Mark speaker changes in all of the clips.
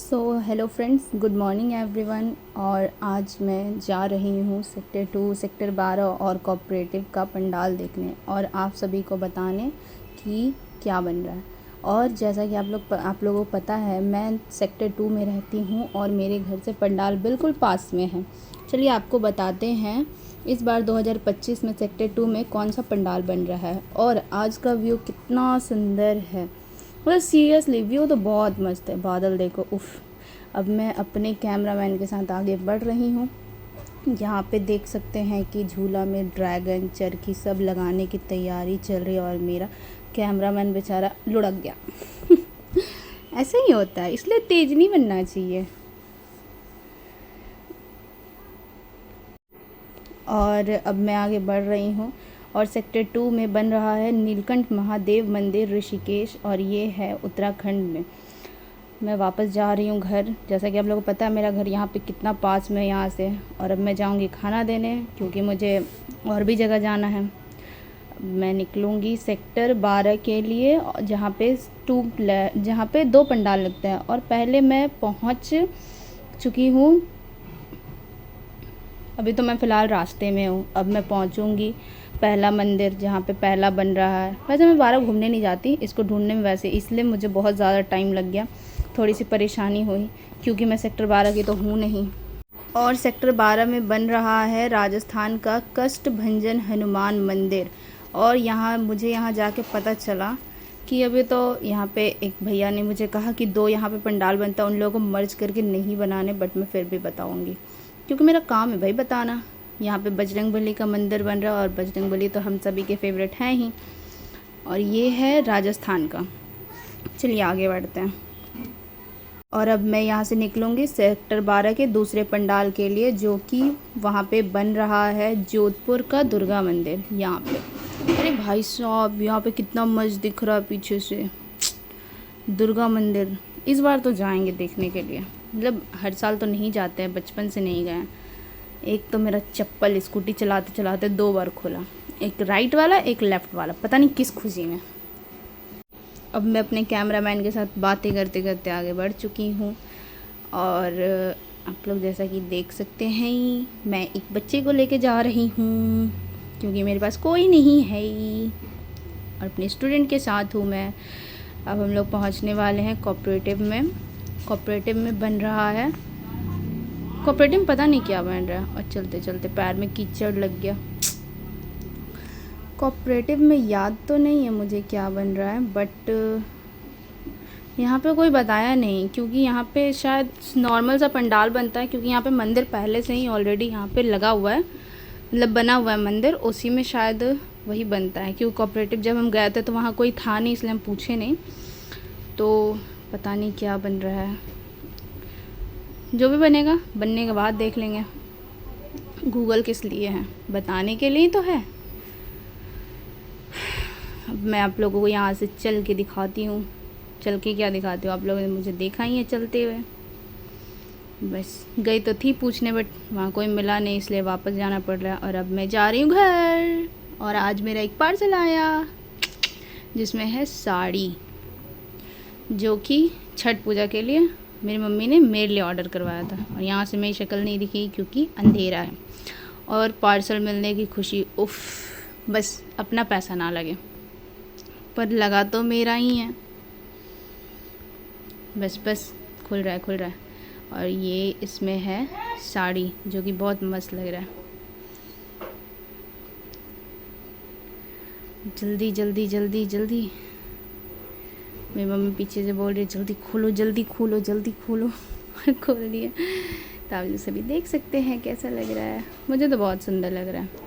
Speaker 1: Hello friends, good morning everyone. और आज मैं जा रही हूँ सेक्टर 2, सेक्टर 12 और कोऑपरेटिव का पंडाल देखने और आप सभी को बताने कि क्या बन रहा है। और जैसा कि आप लोगों को पता है, मैं सेक्टर 2 में रहती हूँ और मेरे घर से पंडाल बिल्कुल पास में है। चलिए आपको बताते हैं इस बार 2025 में सेक्टर 2 में कौन सा पंडाल बन रहा है और आज का व्यू कितना सुंदर है। मतलब सीरियसली व्यू तो बहुत मस्त है। बादल देखो, उफ़। अब मैं अपने कैमरामैन के साथ आगे बढ़ रही हूँ। यहाँ पे देख सकते हैं कि झूला में ड्रैगन चरखी सब लगाने की तैयारी चल रही है और मेरा कैमरामैन बेचारा लुढ़क गया। ऐसे ही होता है, इसलिए तेज नहीं बनना चाहिए। और अब मैं आगे बढ़ रही हूँ और सेक्टर 2 में बन रहा है नीलकंठ महादेव मंदिर ऋषिकेश, और ये है उत्तराखंड में। मैं वापस जा रही हूँ घर। जैसा कि आप लोगों को पता है मेरा घर यहाँ पे कितना पास में है यहाँ से। और अब मैं जाऊँगी खाना देने क्योंकि मुझे और भी जगह जाना है। मैं निकलूँगी सेक्टर 12 के लिए, जहाँ पे 2 पंडाल लगते हैं और पहले मैं पहुँच चुकी हूँ। अभी तो मैं फ़िलहाल रास्ते में हूँ। अब मैं पहुँचूँगी पहला मंदिर जहाँ पे पहला बन रहा है। वैसे मैं 12 घूमने नहीं जाती, इसको ढूंढने में वैसे इसलिए मुझे बहुत ज़्यादा टाइम लग गया। थोड़ी सी परेशानी हुई क्योंकि मैं सेक्टर 12 की तो हूँ नहीं। और सेक्टर 12 में बन रहा है राजस्थान का कष्टभंजन हनुमान मंदिर। और मुझे यहाँ जाके पता चला कि अभी तो यहाँ पे एक भैया ने मुझे कहा कि 2 यहाँ पे पंडाल बनता है, उन लोगों को मर्ज करके नहीं बनाने, बट मैं फिर भी बताऊँगी क्योंकि मेरा काम है भाई बताना। यहाँ पे बजरंगबली का मंदिर बन रहा है और बजरंगबली तो हम सभी के फेवरेट हैं ही। और ये है राजस्थान का। चलिए आगे बढ़ते हैं। और अब मैं यहाँ से निकलूँगी सेक्टर 12 के दूसरे पंडाल के लिए, जो कि वहाँ पे बन रहा है जोधपुर का दुर्गा मंदिर यहाँ पे। अरे भाई साहब, यहाँ पे कितना मस्त दिख रहा है पीछे से दुर्गा मंदिर। इस बार तो जाएंगे देखने के लिए। मतलब हर साल तो नहीं जाते हैं, बचपन से नहीं गए। एक तो मेरा चप्पल स्कूटी चलाते चलाते 2 बार खोला, एक राइट वाला एक लेफ़्ट वाला, पता नहीं किस खुशी में। अब मैं अपने कैमरामैन के साथ बातें करते करते आगे बढ़ चुकी हूँ। और आप लोग जैसा कि देख सकते हैं, मैं एक बच्चे को लेके जा रही हूँ क्योंकि मेरे पास कोई नहीं है और अपने स्टूडेंट के साथ हूँ मैं। अब हम लोग पहुँचने वाले हैं कोऑपरेटिव में। कोऑपरेटिव में बन रहा है, कोऑपरेटिव में पता नहीं क्या बन रहा है। और चलते चलते पैर में कीचड़ लग गया। कोऑपरेटिव में याद तो नहीं है मुझे क्या बन रहा है, बट यहाँ पे कोई बताया नहीं क्योंकि यहाँ पे शायद नॉर्मल सा पंडाल बनता है क्योंकि यहाँ पे मंदिर पहले से ही ऑलरेडी यहाँ पे लगा हुआ है, मतलब बना हुआ है मंदिर, उसी में शायद वही बनता है। क्योंकि कोऑपरेटिव जब हम गए थे तो वहाँ कोई था नहीं, इसलिए हम पूछे नहीं। तो पता नहीं क्या बन रहा है, जो भी बनेगा बनने के बाद देख लेंगे। गूगल किस लिए है, बताने के लिए तो है। अब मैं आप लोगों को यहाँ से चल के दिखाती हूँ। चल के क्या दिखाती हूँ, आप लोगों ने मुझे देखा ही है चलते हुए। बस गई तो थी पूछने, बट वहाँ कोई मिला नहीं, इसलिए वापस जाना पड़ रहा है। और अब मैं जा रही हूँ घर। और आज मेरा एक पार्सल आया जिसमें है साड़ी, जो कि छठ पूजा के लिए मेरी मम्मी ने मेरे लिए ऑर्डर करवाया था। और यहाँ से मेरी शक्ल नहीं दिखी क्योंकि अंधेरा है। और पार्सल मिलने की खुशी, उफ़, बस अपना पैसा ना लगे, पर लगा तो मेरा ही है। बस खुल रहा है। और ये इसमें है साड़ी जो कि बहुत मस्त लग रहा है। जल्दी जल्दी जल्दी जल्दी, मेरी मम्मी पीछे से बोल रही है जल्दी खोलो जल्दी खोलो जल्दी खोलो। खोल दिया। तो आप लोग सभी देख सकते हैं कैसा लग रहा है। मुझे तो बहुत सुंदर लग रहा है।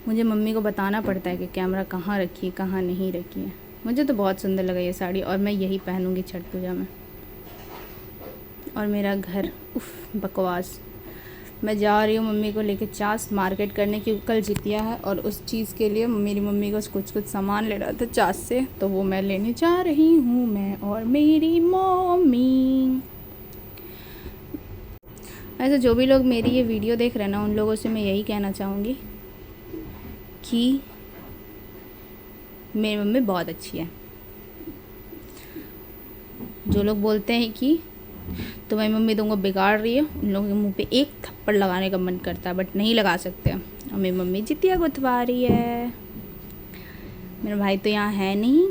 Speaker 1: मुझे मम्मी को बताना पड़ता है कि कैमरा कहाँ रखी है कहाँ नहीं रखी है। मुझे तो बहुत सुंदर लगा ये साड़ी और मैं यही पहनूंगी छठ पूजा में। और मेरा घर, उफ़, बकवास। मैं जा रही हूँ मम्मी को लेके चास मार्केट करने की, कल जितिया है और उस चीज़ के लिए मेरी मम्मी को कुछ सामान ले रहा था चास से, तो वो मैं लेने जा रही हूँ, मैं और मेरी मम्मी। ऐसे जो भी लोग मेरी ये वीडियो देख रहे हैं ना, उन लोगों से मैं यही कहना चाहूँगी कि मेरी मम्मी बहुत अच्छी है। जो लोग बोलते हैं कि तुम्हारी मम्मी तुमको बिगाड़ रही है, उन लोगों के मुंह पे एक थप्पड़ लगाने का मन करता है, बट नहीं लगा सकते। और मेरी मम्मी जितिया गुथवा रही है। मेरा भाई तो यहाँ है नहीं,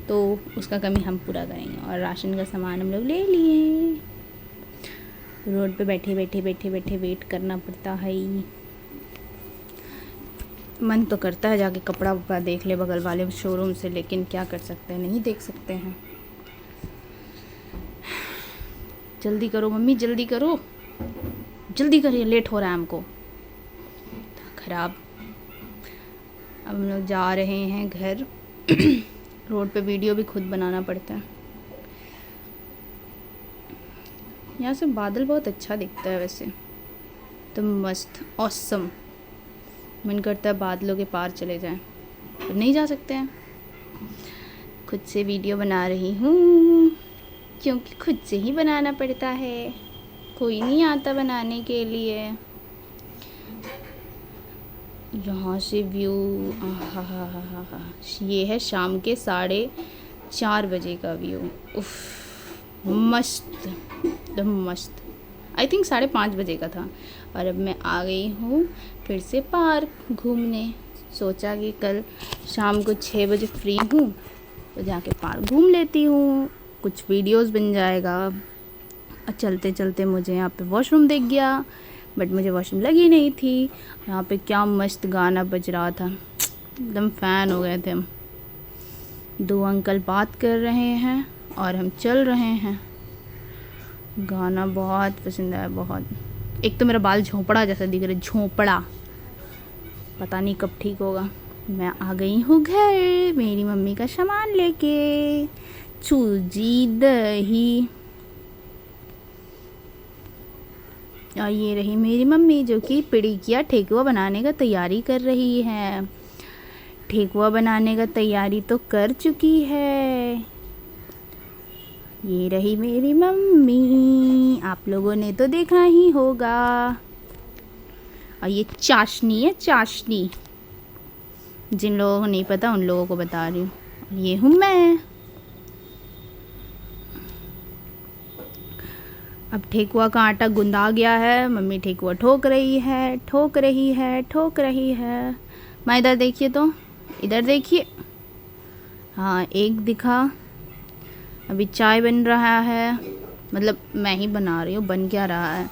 Speaker 1: तो उसका कमी हम पूरा करेंगे। और राशन का सामान हम लोग ले लिए। रोड पे बैठे बैठे बैठे बैठे वेट करना पड़ता है। मन तो करता है जाके कपड़ा वपड़ा देख ले बगल वाले शोरूम से, लेकिन क्या कर सकते हैं, नहीं देख सकते हैं। जल्दी करो मम्मी, जल्दी करो, जल्दी करिए, लेट हो रहा है हमको। ख़राब। अब हम लोग जा रहे हैं घर। रोड पे वीडियो भी खुद बनाना पड़ता है। यहाँ से बादल बहुत अच्छा दिखता है वैसे तो, मस्त ऑसम। मन करता है बादलों के पार चले जाएं, पर नहीं जा सकते हैं। खुद से वीडियो बना रही हूँ क्योंकि खुद से ही बनाना पड़ता है, कोई नहीं आता बनाने के लिए। यहाँ से व्यू, आहा, ये है शाम के 4:30 बजे का व्यू। उफ, मस्त, एकदम मस्त। आई थिंक 5:30 बजे का था। और अब मैं आ गई हूँ फिर से पार्क घूमने। सोचा कि कल शाम को 6 बजे फ्री हूँ तो जाके पार्क घूम लेती हूँ, कुछ वीडियोस बन जाएगा। और चलते चलते मुझे यहाँ पे वॉशरूम दिख गया, बट मुझे वॉशरूम लगी नहीं थी। यहाँ पे क्या मस्त गाना बज रहा था, एकदम फ़ैन हो गए थे हम। 2 अंकल बात कर रहे हैं और हम चल रहे हैं। गाना बहुत पसंद आया, बहुत। एक तो मेरा बाल झोंपड़ा जैसा दिख रहा है, झोंपड़ा, पता नहीं कब ठीक होगा। मैं आ गई हूँ घर मेरी मम्मी का सामान लेके, सूजी, दही। और ये रही मेरी मम्मी जो कि पिड़िकिया ठेकुआ बनाने का तैयारी कर रही है। ठेकुआ बनाने का तैयारी तो कर चुकी है। ये रही मेरी मम्मी, आप लोगों ने तो देखा ही होगा। और ये चाशनी है, चाशनी। जिन लोगों को नहीं पता उन लोगों को बता रही हूँ। ये हूँ मैं। अब ठेकुआ का आटा गुंदा गया है, मम्मी ठेकुआ ठोक रही है, ठोक रही है, ठोक रही है। मैं इधर देखिए तो, इधर देखिए। हाँ, एक दिखा। अभी चाय बन रहा है, मतलब मैं ही बना रही हूँ, बन क्या रहा है।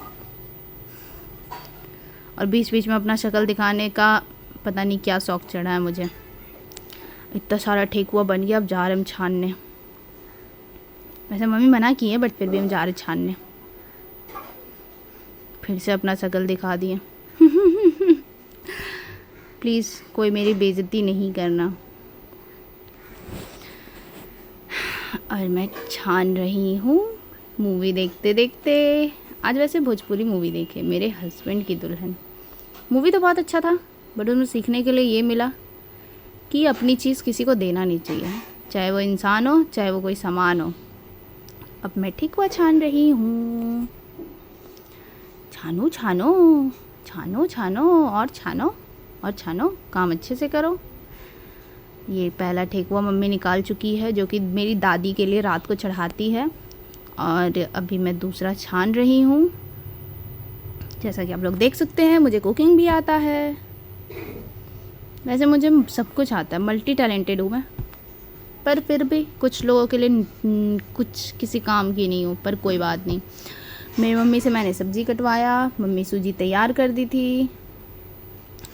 Speaker 1: और बीच बीच में अपना शक्ल दिखाने का पता नहीं क्या शौक़ चढ़ा है मुझे। इतना सारा ठेकुआ बन गया, अब जा रहे हम छानने। वैसे मम्मी मना की है, बट फिर भी हम जा रहे छानने। फिर से अपना शक्ल दिखा दिए। प्लीज़ कोई मेरी बेइज्जती नहीं करना। और मैं छान रही हूँ मूवी देखते देखते। आज वैसे भोजपुरी मूवी देखे, मेरे हस्बैंड की दुल्हन। मूवी तो बहुत अच्छा था, बट उसमें सीखने के लिए ये मिला कि अपनी चीज़ किसी को देना नहीं चाहिए, चाहे वो इंसान हो चाहे वो कोई सामान हो। अब मैं ठेकुआ छान रही हूँ। छानो छानो छानो छानो और छानो और छानो, काम अच्छे से करो। ये पहला ठेकुआ मम्मी निकाल चुकी है, जो कि मेरी दादी के लिए रात को चढ़ाती है। और अभी मैं दूसरा छान रही हूँ। जैसा कि आप लोग देख सकते हैं, मुझे कुकिंग भी आता है। वैसे मुझे सब कुछ आता है, मल्टी टैलेंटेड हूँ मैं। पर फिर भी कुछ लोगों के लिए कुछ किसी काम की नहीं हूँ, पर कोई बात नहीं। मेरी मम्मी से मैंने सब्ज़ी कटवाया, मम्मी सूजी तैयार कर दी थी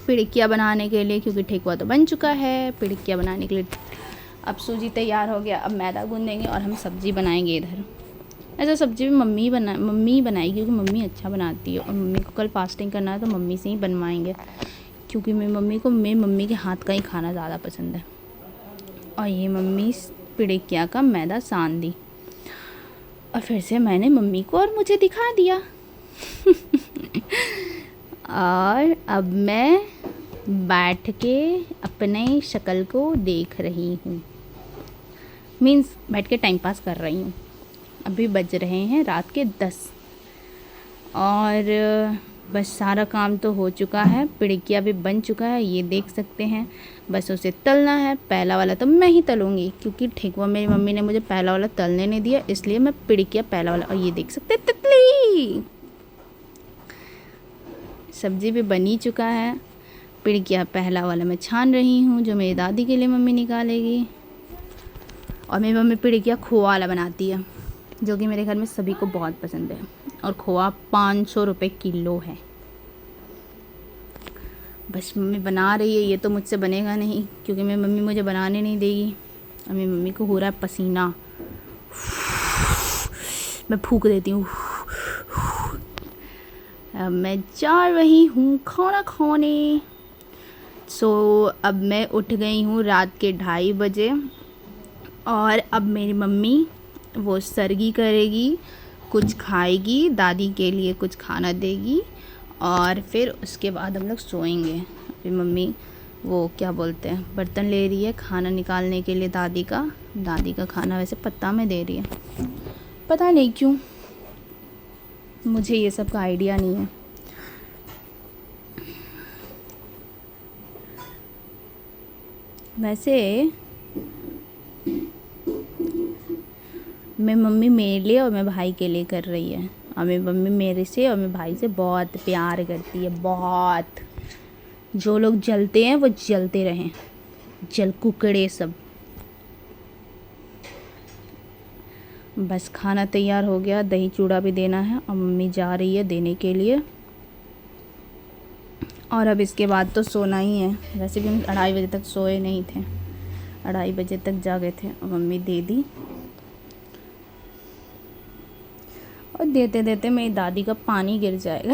Speaker 1: पिड़िकिया बनाने के लिए, क्योंकि ठेकुआ तो बन चुका है। पिड़िकिया बनाने के लिए अब सूजी तैयार हो गया, अब मैदा गूँधेंगे और हम सब्ज़ी बनाएंगे इधर। ऐसा सब्ज़ी भी मम्मी बनाएगी, क्योंकि मम्मी अच्छा बनाती है। और मम्मी को कल फास्टिंग करना है तो मम्मी से ही बनवाएंगे, क्योंकि मेरी मम्मी के हाथ का ही खाना ज़्यादा पसंद है। और ये मम्मी पिड़िकिया का मैदा सान दी, और फिर से मैंने मम्मी को और मुझे दिखा दिया। और अब मैं बैठ के अपने शक्ल को देख रही हूँ, मीन्स बैठ के टाइम पास कर रही हूँ। अभी बज रहे हैं रात के 10, और बस सारा काम तो हो चुका है, पिड़किया भी बन चुका है, ये देख सकते हैं। बस उसे तलना है। पहला वाला तो मैं ही तलूँगी क्योंकि ठेकुआ मेरी मम्मी ने मुझे पहला वाला तलने नहीं दिया, इसलिए मैं पिड़किया पहला वाला। और ये देख सकते हैं तितली। सब्ज़ी भी बन ही चुका है। पिड़किया पहला वाला मैं छान रही हूँ, जो मेरी दादी के लिए मम्मी निकालेगी। और मेरी मम्मी पिड़किया खोआ वाला बनाती है, जो कि मेरे घर में सभी को बहुत पसंद है। और खोआ 500 रुपये किलो है। बस मम्मी बना रही है, ये तो मुझसे बनेगा नहीं क्योंकि मेरी मम्मी मुझे बनाने नहीं देगी। और मेरी मम्मी को हो रहा है पसीना, मैं फूंक देती हूँ। अब मैं जा रही हूँ खाना खाने। अब मैं उठ गई हूँ रात के 2:30 बजे। और अब मेरी मम्मी वो सरगी करेगी, कुछ खाएगी, दादी के लिए कुछ खाना देगी और फिर उसके बाद हम लोग सोएंगे। फिर मम्मी वो क्या बोलते हैं, बर्तन ले रही है खाना निकालने के लिए दादी का खाना वैसे पत्ता में दे रही है, पता नहीं क्यों, मुझे ये सब का आइडिया नहीं है। वैसे मैं मम्मी मेरे लिए और मेरे भाई के लिए कर रही है। और मेरी मम्मी मेरे से और मेरे भाई से बहुत प्यार करती है, बहुत। जो लोग जलते हैं वो जलते रहें, जल कुकड़े सब। बस खाना तैयार हो गया, दही चूड़ा भी देना है और मम्मी जा रही है देने के लिए। और अब इसके बाद तो सोना ही है। वैसे भी हम 2:30 बजे तक सोए नहीं थे, 2:30 बजे तक जागे थे और मम्मी दे दी। और देते देते मेरी दादी का पानी गिर जाएगा।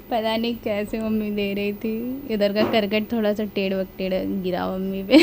Speaker 1: पता नहीं कैसे मम्मी दे रही थी। इधर का करकट थोड़ा सा टेढ़ गिरा मम्मी पे।